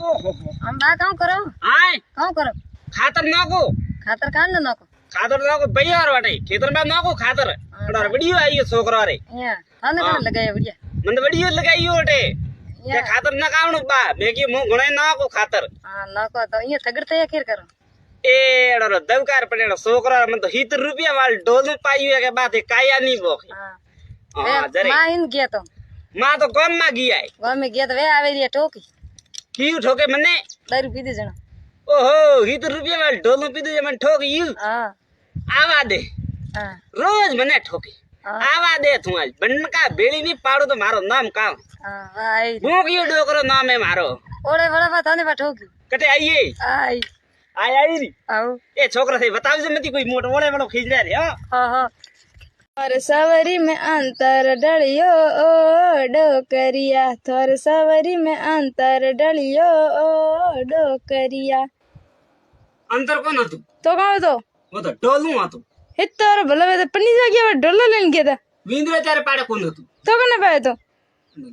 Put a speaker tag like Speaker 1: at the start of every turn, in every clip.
Speaker 1: ओहो
Speaker 2: हम बा काऊ करो
Speaker 1: आए
Speaker 2: काऊ करो
Speaker 1: खातर नाको
Speaker 2: खातर कान न नको
Speaker 1: भैया वाटे खेतर में नाको खातर अड़ा वीडियो आई है छोकरा रे
Speaker 2: या थाने
Speaker 1: हाँ।
Speaker 2: कने लगाया बढ़िया
Speaker 1: मन वीडियो लगाई ओटे
Speaker 2: या
Speaker 1: के खातर ना कावण बा मेकी मु गुणे नाको खातर
Speaker 2: हां नको तो ये तगड़ते या केर करो
Speaker 1: ए अड़ा दवकार पड़ेड़ो छोकरा मन तो 70 रुपया वाल डोल पाई है के बात है काया नहीं बोखे
Speaker 2: हां
Speaker 1: हां जरे
Speaker 2: मां इन गया तो
Speaker 1: मां तो गम मा गई है
Speaker 2: गांव में गया तो वे आवे रिया टोकी
Speaker 1: क्यों ठोके मने
Speaker 2: दारू पी दे जना
Speaker 1: ओहो 70 रुपया वाल डोल पी दे मन ठोक यू
Speaker 2: हां
Speaker 1: आवा दे
Speaker 2: हां
Speaker 1: रोज मने ठोके
Speaker 2: हाँ।
Speaker 1: आवा दे तू आज बनका बेड़ी नहीं पाड़ो तो मारो नाम का
Speaker 2: हां आई
Speaker 1: भूखियो डोकरो नाम है मारो
Speaker 2: ओड़े बड़ा बात थाने बा ठोकी
Speaker 1: कटे आइए
Speaker 2: आई
Speaker 1: आई री
Speaker 2: आओ
Speaker 1: ए छोकरा से बताव जे मती कोई मोटो ओले बड़ो खींच रे हां
Speaker 2: हां हां और सवरी में अंतर डलियो ओ डोकरिया थोर सवरी में अंतर डलियो ओ डोकरिया
Speaker 1: अंतर कौन हतु
Speaker 2: तो कहाँ तो
Speaker 1: वो तो डोलू हतु
Speaker 2: हित्तर भला वे तो पन्नी जा गया डोला लेन गया था
Speaker 1: विंद्र चारे पाड़े कौन हतु
Speaker 2: तो कने पाए तो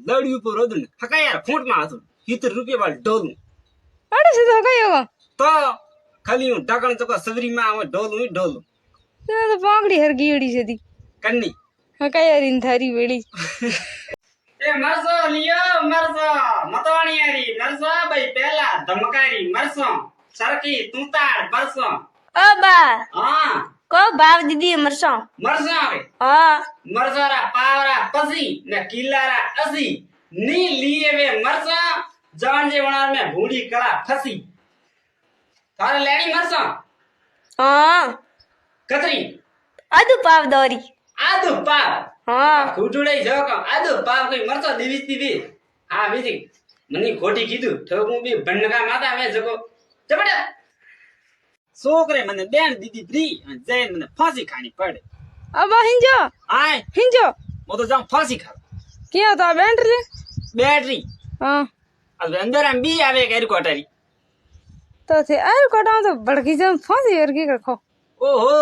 Speaker 1: लड़ी ऊपर रोदन हका यार फूट मा हतु 70 रुपया वाल डोलू
Speaker 2: अरे से तो कहीं होगा
Speaker 1: तो खाली ढकन चको सवरी मा डोलू ही डोलू
Speaker 2: तो पागड़ी हर गियोड़ी से दी
Speaker 1: कन्नी
Speaker 2: हका यार इन थारी बेड़ी
Speaker 1: ए मरसो लियो मरसो मतवाणी यारी मरसो भाई पहला धमकारी मरसो सरकी तूताड़ बरसो
Speaker 3: ओ बा
Speaker 1: हां
Speaker 3: को भाव दीदी मरसो
Speaker 1: मरसो रे
Speaker 3: हाँ
Speaker 1: मरसोरा पावरा पसी न किलारा असी नी लिए वे मरसो जान जे वणार में भूड़ी कला फसी थारे लेनी मरसो
Speaker 3: हाँ
Speaker 1: कतरी
Speaker 3: अदु पाव दौरी
Speaker 1: आदु पाव
Speaker 3: हाँ
Speaker 1: खुटुडै जको आदु पाव कोई मरसो दिविस दिवी हां बिजी मनी खोटी कीधु ठोकू बी बनगा माता में जको चपड़ा सोकरे मने बेन दीदी फ्री जैन मने फांसी खानी पड़े
Speaker 2: अब हिंजो
Speaker 1: आए
Speaker 2: हिंजो
Speaker 1: वो तो जाऊं फांसी खा
Speaker 2: क्या था बैटरी
Speaker 1: बैटरी
Speaker 2: हाँ
Speaker 1: अब अंदर हम भी आवे गैर कोटरी
Speaker 2: तो थे अरे कोटा तो बड़की जम फांसी और की रखो
Speaker 1: ओहो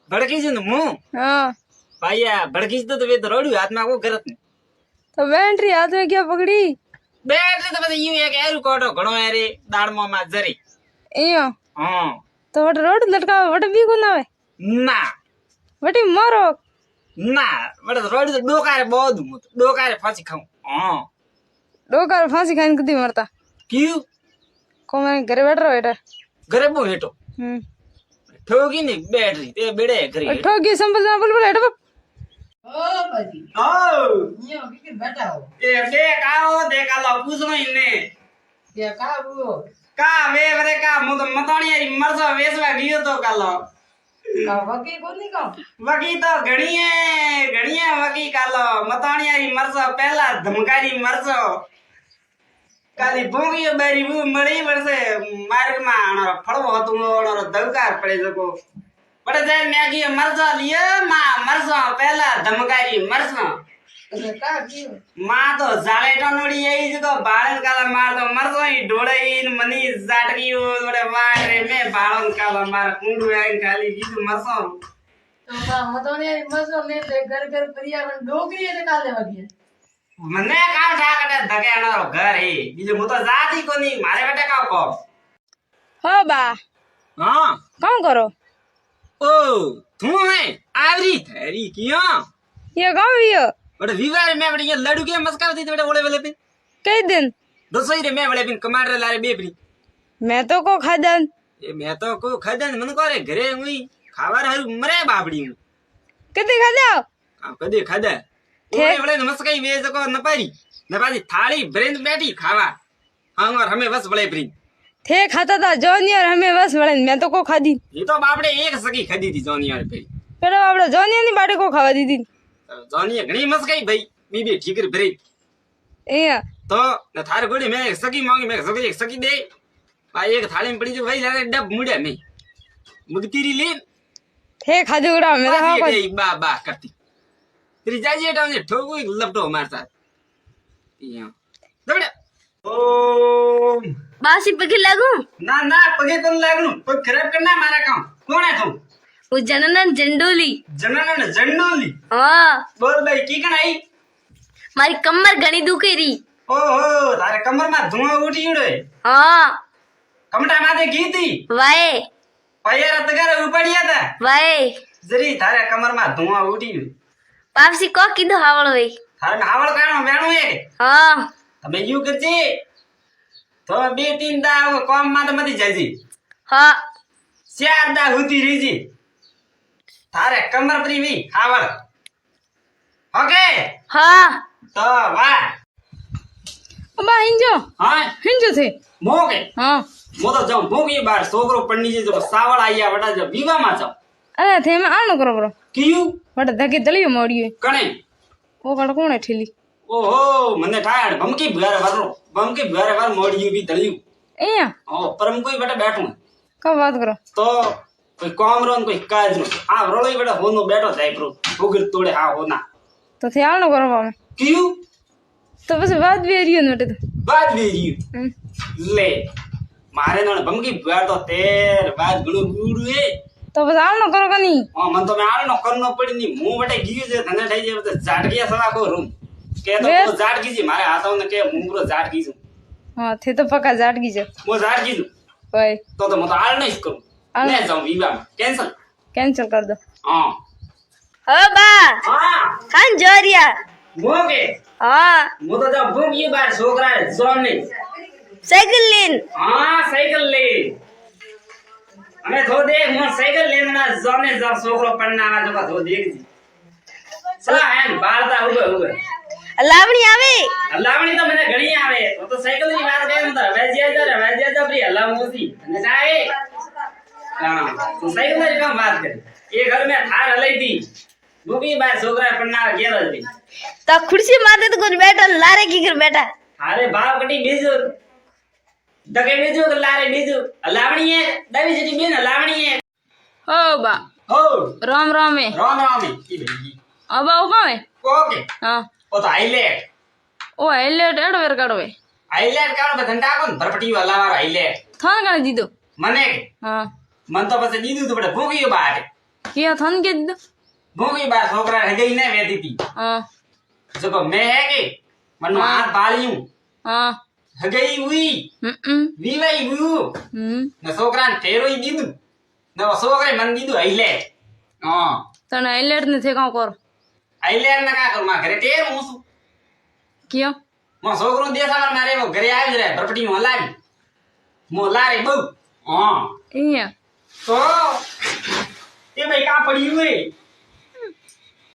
Speaker 1: भड़की जन मु
Speaker 2: हाँ
Speaker 1: भैया भड़की तो वे तो रोडू हाथ में को करत नहीं
Speaker 2: तो बैटरी हाथ में क्या पकड़ी
Speaker 1: बैटरी तो बस यूं है गैर कोटो घणो है रे दाड़मो मा जरी
Speaker 2: इयो
Speaker 1: हां
Speaker 2: तो वट रोड लटका वट भी को ना
Speaker 1: ना
Speaker 2: वटी मारो
Speaker 1: ना बड़े रोड तो डोकारे बहुत मु डोकारे फांसी खाऊं हां
Speaker 2: डोकर फांसी खाने कदी मरता
Speaker 1: क्यों
Speaker 2: को मैं घर बैठ रहा बेटा
Speaker 1: घरे बो हेटो ठोकी नहीं बैटरी ते बेड़े करे
Speaker 2: ठोगी संभल ना बोल बोल हेट
Speaker 1: ओ
Speaker 2: यो की बैठा हो
Speaker 1: ए देख आओ देख लो पूछो इने
Speaker 2: क्या का वो
Speaker 1: का वे बरे का मु तो मताणी यारी मरसो वेसवा गियो तो कालो
Speaker 2: का वकी कोनी का
Speaker 1: वकी तो घणी है वकी कालो मताणी यारी मरसो पहला धमकारी मरसो काली भोगियो बेरी वो मड़ी वर्षे मार्ग में आनो फड़ो हतु ओनो दवकार पड़े जको बड़े जाय मैगी मरसो लियो मां मरसो पहला धमकारी मरसो
Speaker 2: का की
Speaker 1: मां तो जाले टनोड़ी आई जको बाळन काला मार तो मरसो ही ढोड़ई मनी जाटकी ओड़े वारे में बाळन काला मार कुंडू आई खाली गीत मरसो
Speaker 2: तो का मतोने मसो में घर घर परियावन डोगरी ने काले वाली
Speaker 1: मने काम था कटे धके आनो घर है बीजे मु तो जाती कोनी मारे बेटे का को
Speaker 2: हो बा
Speaker 1: हां
Speaker 2: कौन करो
Speaker 1: ओ तू है आवरी थरी किया
Speaker 2: ये गाँव यो
Speaker 1: बड़े विवाह में बड़े ये लड़ू के मस्का दी बेटे ओले वाले पे
Speaker 2: कई दिन
Speaker 1: दसई रे में बड़े बिन कमांडर लारे बेपरी
Speaker 2: मैं तो को खादन
Speaker 1: ए मैं तो को खदन मन को रे घरे हुई खावर हर मरे बाबड़ी
Speaker 2: कते खादो
Speaker 1: आ कदे खादा ओले बड़े मस्काई वे जको न पारी थाली ब्रेंद बैठी खावा हम और हमें बस बड़े ब्री
Speaker 2: थे खाता था जोनी और हमें बस बड़े मैं तो को खादी
Speaker 1: ये तो बापड़े एक सकी खदी थी जोनी और पे
Speaker 2: पेड़ बापड़े जोनी नहीं बाटे को खावा दी थी
Speaker 1: जोनी घणी मस्काई भाई बीबी ठीक रे ब्रे
Speaker 2: ए
Speaker 1: तो न थार गोड़ी में एक सकी मांगी मैं एक सकी दे भाई एक थाली में पड़ी जो भाई लारे डब मुड़े नहीं मुगतीरी ले
Speaker 2: थे खादो उड़ा मैं तो खावा
Speaker 1: ये बा बा करती तेरी जाजी टाउन से ठोको एक लपटो मार साथ यहां दबड़े ओम
Speaker 3: बासी पके लागू
Speaker 1: ना ना पगे कौन लागनु कोई खराब करना हमारा काम कौन है तू
Speaker 3: वो जननन जंडोली
Speaker 1: जनन जंडोली
Speaker 3: हाँ
Speaker 1: बोल भाई की कनाई
Speaker 3: मारी कमर घनी दुखे री
Speaker 1: ઓહો તારે કમરમાં ધુઆ ઉઠી ગયો
Speaker 3: हाँ
Speaker 1: કમટા માથે ગીતી
Speaker 3: वाए
Speaker 1: પૈયા તગારે ઉપાડ્યા હતા
Speaker 3: वाए
Speaker 1: જરી તારે કમરમાં ધુઆ ઉઠી ગયો
Speaker 3: पापसी को कीधो हावड़ वे
Speaker 1: તારે હાવળ કાણો વેણું એ
Speaker 3: हाँ
Speaker 1: તમે યુ કરજે તો 2-3 દા કોમ માં તો મતી જાજી
Speaker 3: हाँ
Speaker 1: 4 દા હુતી રીજી તારે કમર પરી વી હાવળ ઓકે
Speaker 3: हाँ
Speaker 1: તો વાહ
Speaker 2: અબા હિંજો
Speaker 1: હા
Speaker 2: હિંજો છે
Speaker 1: મોકે
Speaker 2: હા
Speaker 1: મો તો જાઉં ભોગી બાર છોકરો પણની જે જો સાવળ આયા વડા જો વિવામાં જાઉં
Speaker 2: અરે થેમ આનો કરો બરો
Speaker 1: કીયું
Speaker 2: વડે ધકે દળિયો મોડ્યો
Speaker 1: કણે
Speaker 2: ઓ કડ કોણે ઠેલી
Speaker 1: ઓહો મને ઠાડ ભમકી ભગારે વાર મોડ્યું બી દળ્યું
Speaker 2: અહીંયા
Speaker 1: ઓ પરમ કોઈ બેટા બેઠું
Speaker 2: કબ વાત કરો
Speaker 1: તો કોઈ કોમરો ને કોઈ કાજ નો આ રોળોઈ બેટા હોનો બેઠો જાય પ્રો ભોગર તોડે હા હોના
Speaker 2: તો થે આનો કરો અમે
Speaker 1: કીયું
Speaker 2: તો પછી વાત બી રહ્યો ને તો
Speaker 1: બાદ વેર્યું લે મારે નો ભમકી ભગાડતો તેર બાદ ગળું ગુડું એ
Speaker 2: તો પછી આનો કરો કની
Speaker 1: મન તો મે આનો કરનો પડી ની હું બેટા ગીયો છે ધંધા થઈ જાય તો ઝાટકિયા સવા કો રૂમ કે તો
Speaker 2: વેર?
Speaker 1: કો ઝાટકી જી મારે હાથોને કે હું પૂરો ઝાટકી છું
Speaker 2: હા થે તો પક્કા ઝાટકી છે
Speaker 1: હું ઝાટકી છું
Speaker 2: ભાઈ
Speaker 1: તો હું તો આળ નહીં કરું
Speaker 2: આળ?
Speaker 1: લે જાઉં વિવાહ કેન્સલ
Speaker 2: કેન્સલ कर दो
Speaker 1: હા
Speaker 3: हो बा
Speaker 1: હા
Speaker 3: खान जोरिया
Speaker 1: મોકે
Speaker 3: हाँ
Speaker 1: હું તો જાઉં ભૂંગી બાર છોકરા જોન નહીં
Speaker 3: साइकिल लेन
Speaker 1: હા સાયકલ લે અમે થો દેખ હું સાયકલ લેને ના જોને જા છોકરો પન્ના આ જો થો દેખ જી સલા એન બાળતા ઉભે
Speaker 3: लावणी आवे
Speaker 1: હલાવણી તો મને ઘણી આવે તો સાયકલ ની વાત કરે તો વેજ્યા જા પ્રી હલાવતી અને જાય હા તો સાયકલ ની કામ વાત કરે એ ઘર મે થાર હલાઈ દી ભૂંગી બાર છોકરા પન્ના ઘેર જ રહી
Speaker 3: तो कुर्सी मारते तो कुछ बैठा लारे की कर बैठा
Speaker 1: અરે બાપ કટી બીજું દગે બીજું કે લારે બીજું હલાવણી હે દવી જેટી બેન હલાવણી હે
Speaker 2: ઓ બા
Speaker 1: હો
Speaker 2: રામ રામ એ
Speaker 1: રામ રામ ઈ બેગી
Speaker 2: અબા ઓ કાવે
Speaker 1: ઓકે
Speaker 2: હા
Speaker 1: ઓ તો હાઈલેટ
Speaker 2: ઓ હેલેટ એડો વેર કાઢો
Speaker 1: હાઈલેટ કાઢો બધન ટાકો ને ભરપટી હલાવાર હાઈલેટ
Speaker 2: થન કાણે દીધો
Speaker 1: મને
Speaker 2: હા
Speaker 1: મન તો પછી દીધું તો બડે ભૂંગી બાર
Speaker 2: કિયા થન કે દીધો
Speaker 1: ભૂંગી બાર છોકરા હગઈ ને વેતી હતી
Speaker 2: હા
Speaker 1: જો મે હે કે મનો હાથ બાળ્યું
Speaker 2: હા
Speaker 1: હગઈ ઉઈ વિવાઈ ઉઈ ને છોકરાને ફેરોઈ દીધું ને છોકરે મન દીધું હાઈલેટ હા
Speaker 2: તને હેલેટ ને થે કાં કરો
Speaker 1: હાઈલેટ ના કા કર માં ઘરે ટેર હું છું
Speaker 2: કિયો
Speaker 1: મો છોકરો દેખાવા મારે એવો ઘરે આવી જ રહે ભરપટી નું હલાવી મો લારે બહુ હા
Speaker 2: અહીંયા
Speaker 1: તો એ ભાઈ કા પડ્યું હોય